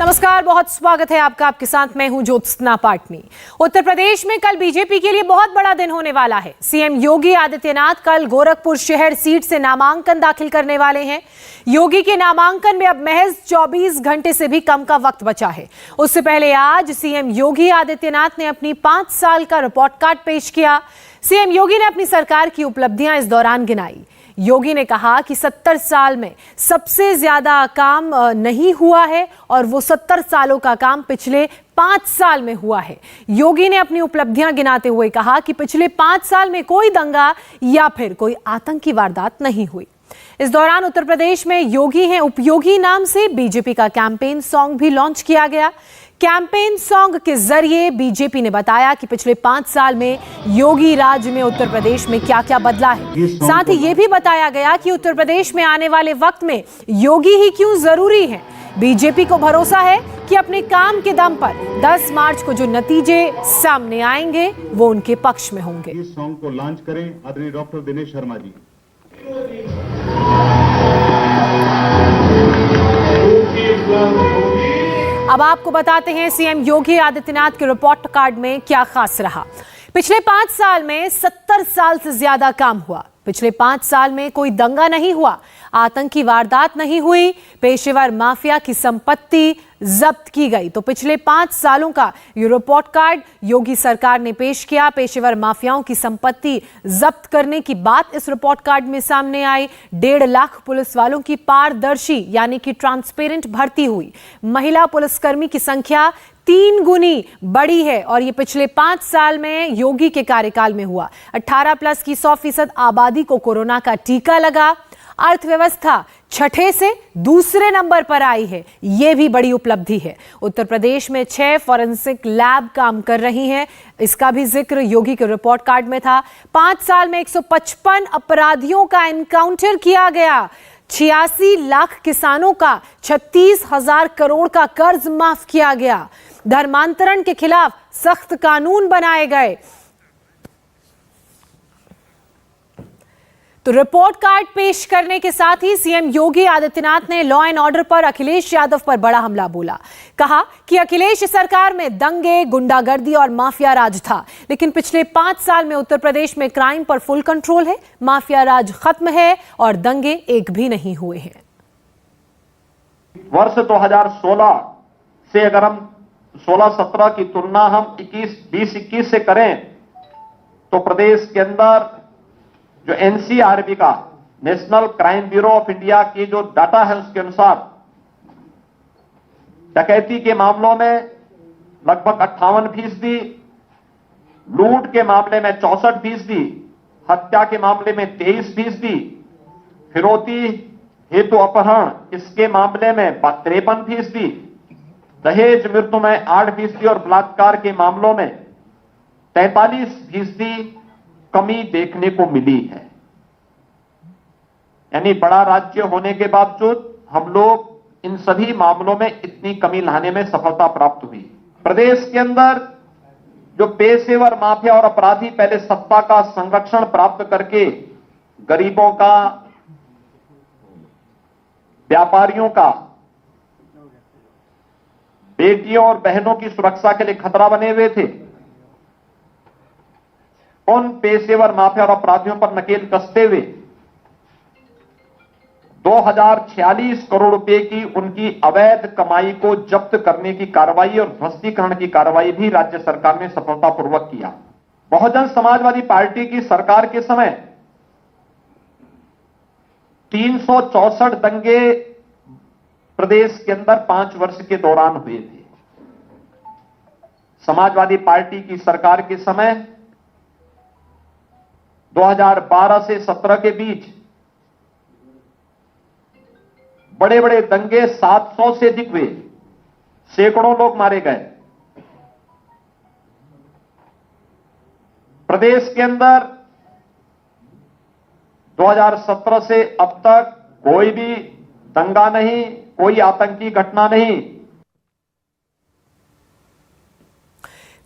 नमस्कार, बहुत स्वागत है आपका। आपके साथ मैं हूं ज्योत्सना पाटनी। उत्तर प्रदेश में कल बीजेपी के लिए बहुत बड़ा दिन होने वाला है। सीएम योगी आदित्यनाथ कल गोरखपुर शहर सीट से नामांकन दाखिल करने वाले हैं। योगी के नामांकन में अब महज 24 घंटे से भी कम का वक्त बचा है। उससे पहले आज सीएम योगी आदित्यनाथ ने अपनी 5 साल का रिपोर्ट कार्ड पेश किया। सीएम योगी ने अपनी सरकार की उपलब्धियां इस दौरान गिनाई। योगी ने कहा कि 70 साल में सबसे ज्यादा काम नहीं हुआ है और वो 70 सालों का काम पिछले 5 साल में हुआ है। योगी ने अपनी उपलब्धियां गिनाते हुए कहा कि पिछले 5 साल में कोई दंगा या फिर कोई आतंकी वारदात नहीं हुई। इस दौरान उत्तर प्रदेश में योगी हैं उपयोगी नाम से बीजेपी का कैंपेन सॉन्ग भी लॉन्च किया गया। कैंपेन सॉन्ग के जरिए बीजेपी ने बताया कि पिछले 5 साल में योगी राज में उत्तर प्रदेश में क्या क्या बदला है। साथ ही यह भी बताया गया कि उत्तर प्रदेश में आने वाले वक्त में योगी ही क्यों जरूरी है। बीजेपी को भरोसा है कि अपने काम के दम पर 10 मार्च को जो नतीजे सामने आएंगे वो उनके पक्ष में होंगे। इस सॉन्ग को लॉन्च करें आदरणीय डॉक्टर दिनेश शर्मा जी। अब आपको बताते हैं सीएम योगी आदित्यनाथ के रिपोर्ट कार्ड में क्या खास रहा। पिछले 5 साल में 70 साल से ज्यादा काम हुआ। पिछले 5 साल में कोई दंगा नहीं हुआ, आतंकी वारदात नहीं हुई, पेशेवर माफिया की संपत्ति जब्त की गई। तो पिछले 5 सालों का ये रिपोर्ट कार्ड योगी सरकार ने पेश किया। पेशेवर माफियाओं की संपत्ति जब्त करने की बात इस रिपोर्ट कार्ड में सामने आई। 1.5 लाख पुलिस वालों की पारदर्शी यानी कि ट्रांसपेरेंट भर्ती हुई। महिला पुलिसकर्मी की संख्या 3 गुनी बढ़ी है और ये पिछले 5 साल में योगी के कार्यकाल में हुआ। 18+ की 100% आबादी को कोरोना का टीका लगा। अर्थव्यवस्था 6ठे से दूसरे नंबर पर आई है, यह भी बड़ी उपलब्धि है। उत्तर प्रदेश में 6 फॉरेंसिक लैब काम कर रही हैं, इसका भी जिक्र योगी के रिपोर्ट कार्ड में था। 5 साल में 155 अपराधियों का एनकाउंटर किया गया। 86 लाख किसानों का 36,000 करोड़ का कर्ज माफ किया गया। धर्मांतरण के खिलाफ सख्त कानून बनाए गए। तो रिपोर्ट कार्ड पेश करने के साथ ही सीएम योगी आदित्यनाथ ने लॉ एंड ऑर्डर पर अखिलेश यादव पर बड़ा हमला बोला। कहा कि अखिलेश सरकार में दंगे, गुंडागर्दी और माफिया राज था, लेकिन पिछले 5 साल में उत्तर प्रदेश में क्राइम पर फुल कंट्रोल है, माफिया राज खत्म है और दंगे एक भी नहीं हुए हैं। वर्ष 2016 से अगर हम 16-17 की तुलना हम 20-21 से करें तो प्रदेश के अंदर जो एनसीआरबी का national crime bureau of India की जो डाटा है उसके अनुसार डकैती के मामलों में लगभग 58%, लूट के मामले में 64%, हत्या के मामले में 23%, फिरौती हेतु अपहरण इसके मामले में 53%, दहेज मृत्यु में 8% और बलात्कार के मामलों में 43% कमी देखने को मिली है। यानी बड़ा राज्य होने के बावजूद हम लोग इन सभी मामलों में इतनी कमी लाने में सफलता प्राप्त हुई। प्रदेश के अंदर जो पेशेवर माफिया और अपराधी पहले सत्ता का संरक्षण प्राप्त करके गरीबों का, व्यापारियों का, बेटियों और बहनों की सुरक्षा के लिए खतरा बने हुए थे, उन पेशेवर माफिया और अपराधियों पर नकेल कसते हुए 2046 करोड़ रुपए की उनकी अवैध कमाई को जब्त करने की कार्रवाई और ध्वस्तीकरण की कार्रवाई भी राज्य सरकार ने सफलतापूर्वक किया। बहुजन समाजवादी पार्टी की सरकार के समय 364 दंगे प्रदेश के अंदर 5 वर्ष के दौरान हुए थे। समाजवादी पार्टी की सरकार के समय 2012 से 17 के बीच बड़े बड़े दंगे 700 से अधिक हुए, सैकड़ों लोग मारे गए। प्रदेश के अंदर 2017 से अब तक कोई भी दंगा नहीं, कोई आतंकी घटना नहीं।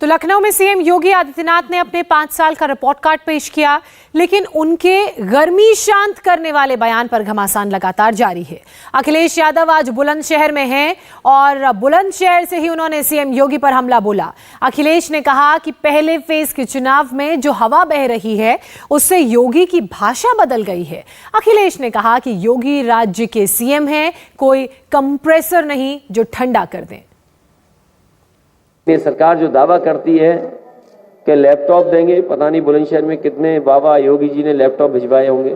तो लखनऊ में सीएम योगी आदित्यनाथ ने अपने 5 साल का रिपोर्ट कार्ड पेश किया, लेकिन उनके गर्मी शांत करने वाले बयान पर घमासान लगातार जारी है। अखिलेश यादव आज बुलंदशहर में हैं और बुलंदशहर से ही उन्होंने सीएम योगी पर हमला बोला। अखिलेश ने कहा कि पहले फेज के चुनाव में जो हवा बह रही है उससे योगी की भाषा बदल गई है। अखिलेश ने कहा कि योगी राज्य के सीएम हैं, कोई कंप्रेसर नहीं जो ठंडा कर दें। ये सरकार जो दावा करती है कि लैपटॉप देंगे, पता नहीं बुलंदशहर में कितने बाबा योगी जी ने लैपटॉप भिजवाए होंगे,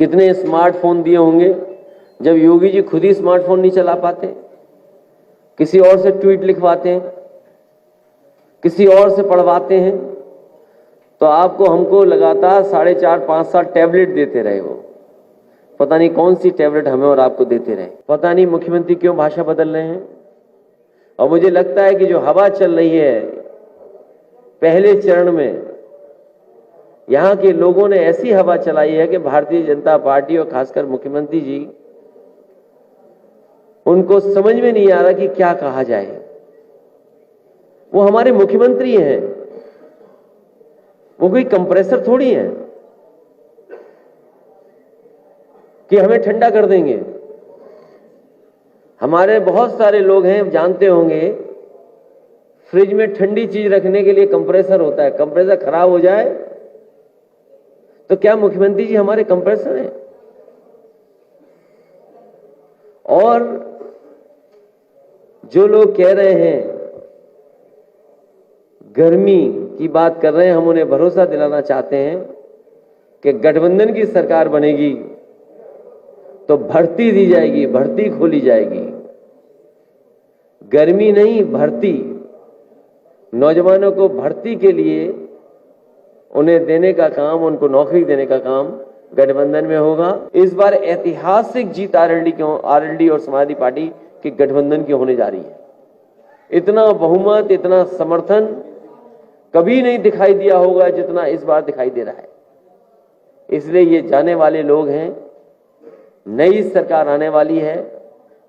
कितने स्मार्टफोन दिए होंगे, जब योगी जी खुद ही स्मार्टफोन नहीं चला पाते, किसी और से ट्वीट लिखवाते हैं, किसी और से पढ़वाते हैं, तो आपको हमको लगातार 4.5-5 साल टैबलेट देते रहे। वो पता नहीं कौन सी टैबलेट हमें और आपको देते रहे। पता नहीं मुख्यमंत्री क्यों भाषा बदल रहे हैं। और मुझे लगता है कि जो हवा चल रही है पहले चरण में, यहां के लोगों ने ऐसी हवा चलाई है कि भारतीय जनता पार्टी और खासकर मुख्यमंत्री जी, उनको समझ में नहीं आ रहा कि क्या कहा जाए। वो हमारे मुख्यमंत्री हैं, वो कोई कंप्रेसर थोड़ी है कि हमें ठंडा कर देंगे। हमारे बहुत सारे लोग हैं, जानते होंगे, फ्रिज में ठंडी चीज रखने के लिए कंप्रेसर होता है। कंप्रेसर खराब हो जाए तो क्या मुख्यमंत्री जी हमारे कंप्रेसर हैं? और जो लोग कह रहे हैं, गर्मी की बात कर रहे हैं, हम उन्हें भरोसा दिलाना चाहते हैं कि गठबंधन की सरकार बनेगी तो भर्ती दी जाएगी, भर्ती खोली जाएगी। गर्मी नहीं, भर्ती। नौजवानों को भर्ती के लिए उन्हें देने का काम, उनको नौकरी देने का काम गठबंधन में होगा। इस बार ऐतिहासिक जीत आरएलडी और समाजवादी पार्टी की गठबंधन की होने जा रही है। इतना बहुमत, इतना समर्थन कभी नहीं दिखाई दिया होगा जितना इस बार दिखाई दे रहा है। इसलिए ये जाने वाले लोग हैं, नई सरकार आने वाली है।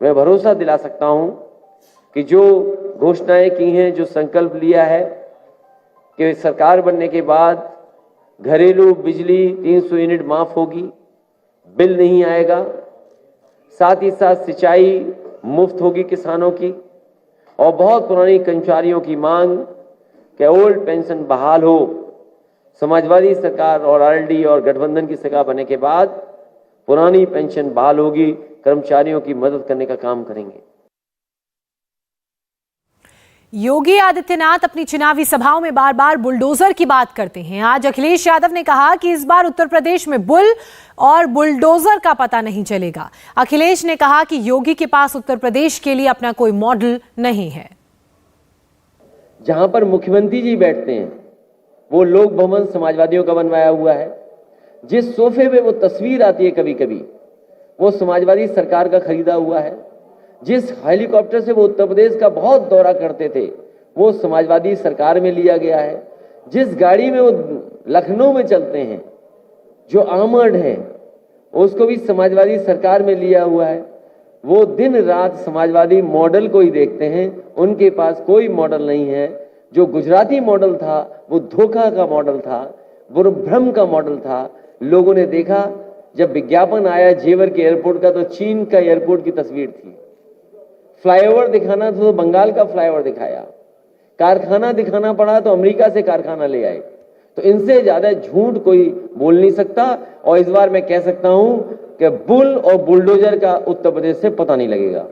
मैं भरोसा दिला सकता हूं कि जो घोषणाएं की हैं, जो संकल्प लिया है कि सरकार बनने के बाद घरेलू बिजली 300 यूनिट माफ होगी, बिल नहीं आएगा, साथ ही साथ सिंचाई मुफ्त होगी किसानों की, और बहुत पुरानी कर्मचारियों की मांग कि ओल्ड पेंशन बहाल हो। समाजवादी सरकार और आरएलडी और गठबंधन की सरकार बनने के बाद पुरानी पेंशन बहाल होगी, कर्मचारियों की मदद करने का काम करेंगे। योगी आदित्यनाथ अपनी चुनावी सभाओं में बार बार बुलडोजर की बात करते हैं। आज अखिलेश यादव ने कहा कि इस बार उत्तर प्रदेश में बुल और बुलडोजर का पता नहीं चलेगा। अखिलेश ने कहा कि योगी के पास उत्तर प्रदेश के लिए अपना कोई मॉडल नहीं है। जहां पर मुख्यमंत्री जी बैठते हैं वो लोक भवन समाजवादियों का बनवाया हुआ है। जिस सोफे पे वो तस्वीर आती है कभी कभी, वो समाजवादी सरकार का खरीदा हुआ है। जिस हेलीकॉप्टर से वो उत्तर प्रदेश का बहुत दौरा करते थे, वो समाजवादी सरकार में लिया गया है। जिस गाड़ी में वो लखनऊ में चलते हैं, जो आर्मर्ड है, उसको भी समाजवादी सरकार में लिया हुआ है। वो दिन रात समाजवादी मॉडल को ही देखते हैं, उनके पास कोई मॉडल नहीं है। जो गुजराती मॉडल था वो धोखा का मॉडल था, वो भ्रम का मॉडल था। लोगों ने देखा जब विज्ञापन आया जेवर के एयरपोर्ट का, तो चीन का एयरपोर्ट की तस्वीर थी। फ्लाईओवर दिखाना था तो बंगाल का फ्लाईओवर दिखाया, कारखाना दिखाना पड़ा तो अमेरिका से कारखाना ले आए। तो इनसे ज्यादा झूठ कोई बोल नहीं सकता। और इस बार मैं कह सकता हूं कि बुल और बुलडोजर का उत्तर प्रदेश से पता नहीं लगेगा।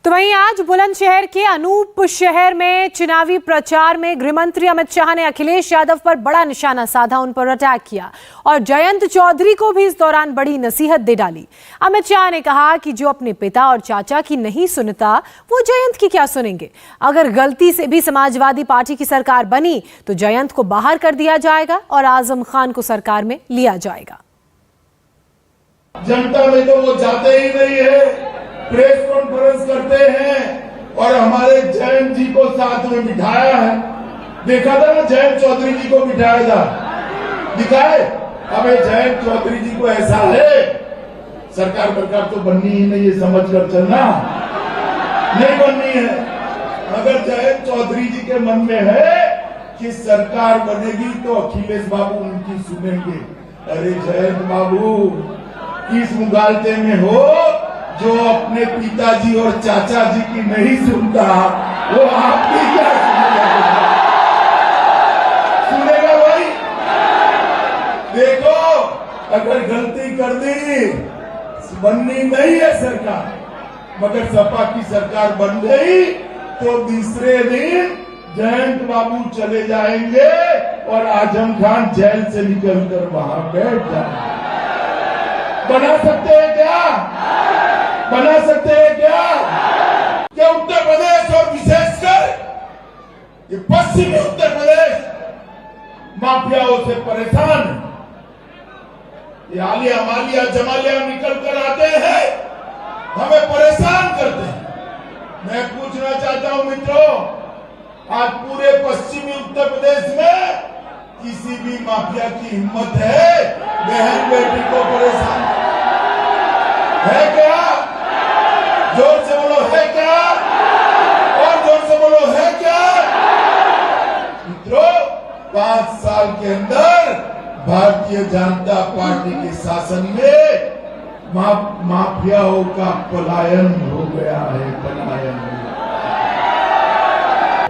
तो वहीं आज बुलंदशहर के अनूप शहर में चुनावी प्रचार में गृहमंत्री अमित शाह ने अखिलेश यादव पर बड़ा निशाना साधा, उन पर अटैक किया और जयंत चौधरी को भी इस दौरान बड़ी नसीहत दे डाली। अमित शाह ने कहा कि जो अपने पिता और चाचा की नहीं सुनता वो जयंत की क्या सुनेंगे। अगर गलती से भी समाजवादी पार्टी की सरकार बनी तो जयंत को बाहर कर दिया जाएगा और आजम खान को सरकार में लिया जाएगा। जनता में तो वो जाते ही नहीं है, प्रेस कॉन्फ्रेंस करते हैं और हमारे जयंत जी को साथ में बिठाया है। देखा था ना, जयंत चौधरी जी को बिठाया था, दिखाए। अब जयंत चौधरी जी को ऐसा है, सरकार तो बननी ही नहीं, ये समझ कर चलना, नहीं बननी है। अगर जयंत चौधरी जी के मन में है कि सरकार बनेगी तो अखिलेश बाबू उनकी सुनेंगे। अरे जयंत बाबू किस मुगालते में हो जो अपने पिताजी और चाचा जी की नहीं सुनता, वो आपकी क्या सुनेगा भाई? देखो अगर गलती कर दी, बननी नहीं है सरकार, मगर सपा की सरकार बन गई तो दूसरे दिन जयंत बाबू चले जाएंगे और आजम खान जेल से निकलकर वहां बैठ जाएंगे। बना सकते हैं क्या? बना सकते हैं क्या? क्या उत्तर प्रदेश और विशेषकर ये पश्चिमी उत्तर प्रदेश माफियाओं से परेशान है। ये आलिया मालिया जमालिया निकल कर आते हैं, हमें परेशान करते हैं। मैं पूछना चाहता हूं मित्रों, आज पूरे पश्चिमी उत्तर प्रदेश में किसी भी माफिया की हिम्मत है बहन बेटी को परेशान है क्या? जोर से बोलो है क्या? और जोर से बोलो है क्या? मित्रों 5 साल के अंदर भारतीय जनता पार्टी के शासन में माफियाओं का पलायन हो गया है, पलायन।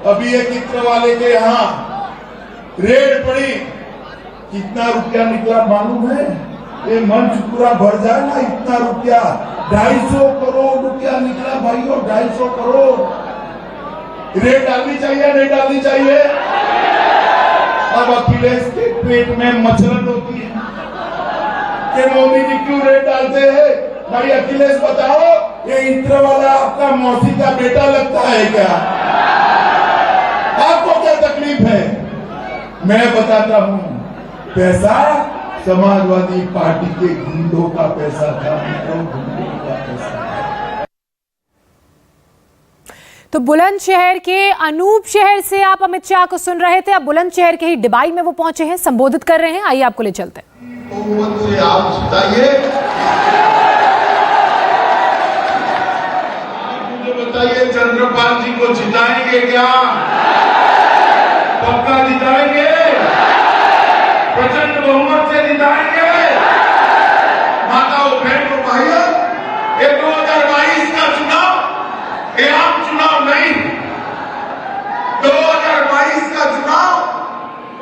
अभी एक इत्र वाले के यहाँ रेड पड़ी, कितना रुपया निकला मालूम है? ये मंच पूरा भर जाए ना, इतना रुपया 250 करोड़ रुपया निकला भाइयों, 250 करोड़। रेड डालनी चाहिए नहीं डालनी चाहिए? अब अखिलेश के पेट में मचलन होती है कि मोदी जी क्यों रेड डालते हैं? भाई अखिलेश बताओ, ये इत्र वाला आपका मौसी का बेटा लगता है क्या? आपको क्या तकलीफ है? मैं बताता हूं, पैसा समाजवादी पार्टी के गुंडों का पैसा था, गुंडों का पैसा था। तो बुलंदशहर के अनूप शहर से आप अमित शाह को सुन रहे थे। अब बुलंदशहर के ही डिबाई में वो पहुंचे हैं, संबोधित कर रहे हैं। आइए आपको ले चलते हैं। से आप जिताइए, मुझे बताइए चंद्रपाल जी को जिताएंगे क्या? पक्का जिताएंगे? प्रचंड बहुमत से जिताएंगे? माताओं बहनों भाइयों, ये 2022 का चुनाव ये आम चुनाव नहीं, 2022 का चुनाव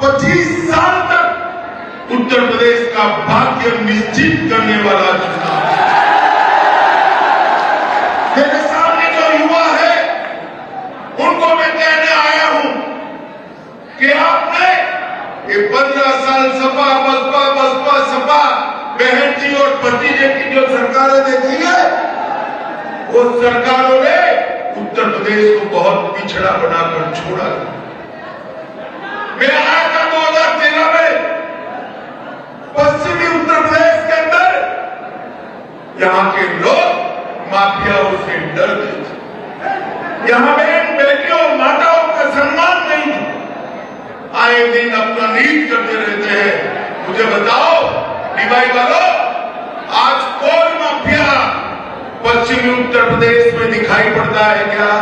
25 साल तक उत्तर प्रदेश का भाग्य निश्चित करने वाला चुनाव है। मेरे सामने जो युवा है उनको मैं कहने आया हूं कि आपने ये 15 साल सपा बसपा सपा बहन जी और भतीजे की जो सरकारें देखी है, वो सरकारों ने उत्तर प्रदेश को बहुत पिछड़ा बनाकर छोड़ा। मैं आया था 2013 में पश्चिमी उत्तर प्रदेश के अंदर, यहां के लोग माफियाओं से डरते थे, यहां बहन बेटियों माताओं का सम्मान नहीं था, आए दिन अपना नीच करते रहते हैं। मुझे बताओ डिवाई वालों, आज कोई माफिया पश्चिमी उत्तर प्रदेश में दिखाई पड़ता है क्या?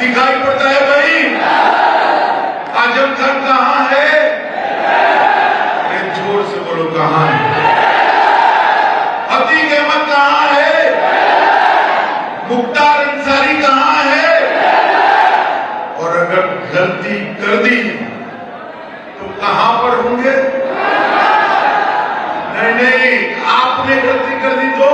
दिखाई पड़ता है भाई? आजम खान कहां है? अरे जोर से बोलो कहां है? अतीक अहमद कहां है? मुख्तार अंसारी कहां है? और अगर गलती कर दी तो कहां पर होंगे? नहीं, आपने गलती कर दी तो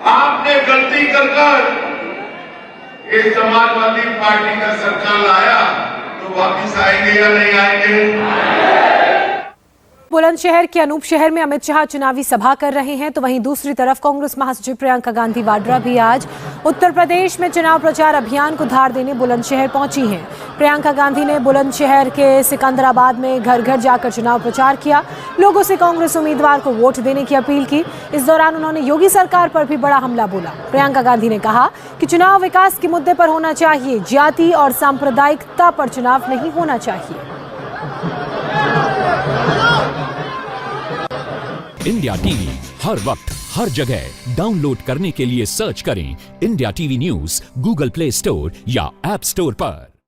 आपने गलती कर ये समाजवादी पार्टी का सरकार लाया तो वापिस आएंगे या नहीं आएंगे? बुलंदशहर के अनूप शहर में अमित शाह चुनावी सभा कर रहे हैं, तो वहीं दूसरी तरफ कांग्रेस महासचिव प्रियंका गांधी वाड्रा भी आज उत्तर प्रदेश में चुनाव प्रचार अभियान को धार देने बुलंदशहर पहुंची हैं। प्रियंका गांधी ने बुलंदशहर के सिकंदराबाद में घर घर जाकर चुनाव प्रचार किया, लोगों से कांग्रेस उम्मीदवार को वोट देने की अपील की। इस दौरान उन्होंने योगी सरकार पर भी बड़ा हमला बोला। प्रियंका गांधी ने कहा कि चुनाव विकास के मुद्दे पर होना चाहिए, जाति और सांप्रदायिकता पर चुनाव नहीं होना चाहिए। इंडिया टीवी हर वक्त हर जगह डाउनलोड करने के लिए सर्च करें India TV news Google play store या ऐप स्टोर पर।